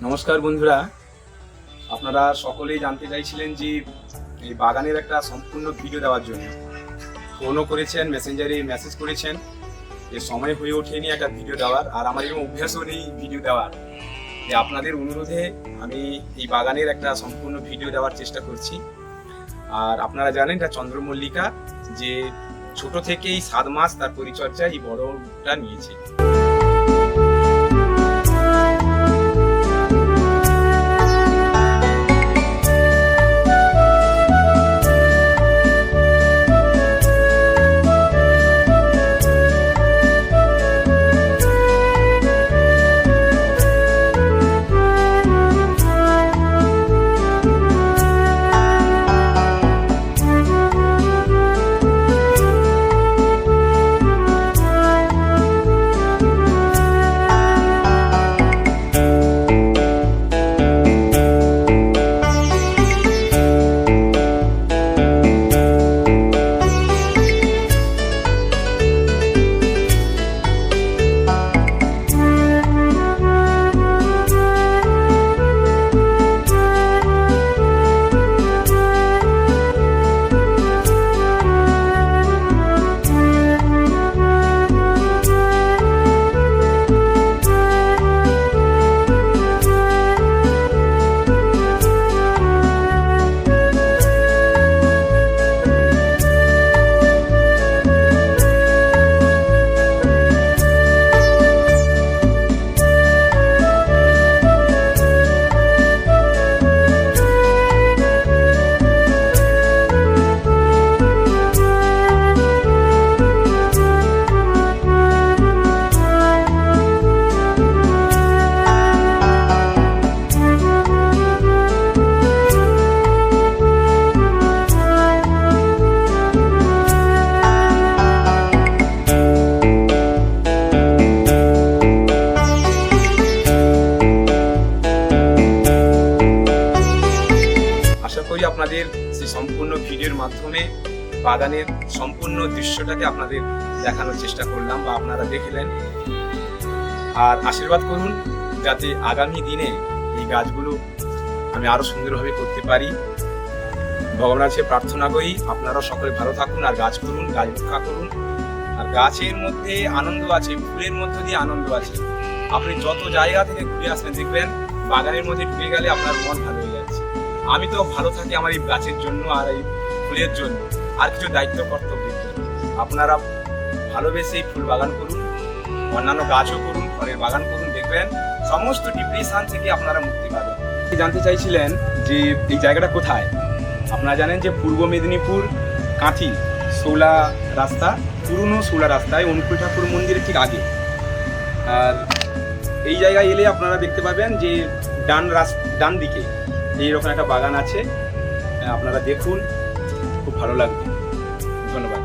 নমস্কার বন্ধুরা, আপনারা সকলেই জানতে চাইছিলেন যে এই বাগানের একটা সম্পূর্ণ ভিডিও দেওয়ার জন্য ফোনও করেছেন, মেসেঞ্জারে মেসেজ করেছেন। এর সময় হয়ে ওঠেনি একটা ভিডিও দেওয়ার, আর আমার এরকম অভ্যাসও নেই ভিডিও দেওয়ার। আপনাদের অনুরোধে আমি এই বাগানের একটা সম্পূর্ণ ভিডিও দেওয়ার চেষ্টা করছি। আর আপনারা জানেন এটা চন্দ্রমল্লিকা, যে ছোট থেকেই 7 মাস তার পরিচর্যা এই বড়টা নিয়েছে। আপনাদের সেই সম্পূর্ণ ভিডিওর মাধ্যমে বাগানের সম্পূর্ণ দৃশ্যটাকে আপনাদের দেখানোর চেষ্টা করলাম, বা আপনারা দেখলেন। আর আশীর্বাদ করুন যাতে আগামী দিনে এই গাছগুলো আমি আরো সুন্দরভাবে করতে পারি। ভগবানের কাছে প্রার্থনা করি আপনারা সকলে ভালো থাকুন, আর গাছ করুন, গাছ রক্ষা করুন। আর গাছের মধ্যে আনন্দ আছে, ফুলের মধ্যে দিয়ে আনন্দ আছে। আপনি যত জায়গা থেকে ঘুরে আসবেন দেখবেন বাগানের মধ্যে ঢুকে গেলে আপনার মন ভালো হয়ে যাচ্ছে। আমি তো ভালো থাকি আমার এই গাছের জন্য আর এই ফুলের জন্য, আর কিছু দায়িত্ব কর্তব্যের জন্য। আপনারা ভালোবেসে এই ফুল বাগান করুন, অন্যান্য গাছও করুন, ফলের বাগান করুন, দেখবেন সমস্ত ডিপ্রেশন থেকে আপনারা মুক্তি পাবেন। জানতে চাইছিলেন যে এই জায়গাটা কোথায়। আপনারা জানেন যে পূর্ব মেদিনীপুর কাঁথি শৌলা রাস্তা, পুরনো শৌলা রাস্তায় অনুকূল ঠাকুর মন্দিরের ঠিক আগে। আর এই জায়গায় এলে আপনারা দেখতে পাবেন যে ডান দিকে এইরকম একটা বাগান আছে। আপনারা দেখুন, খুব ভালো লাগবে। ধন্যবাদ।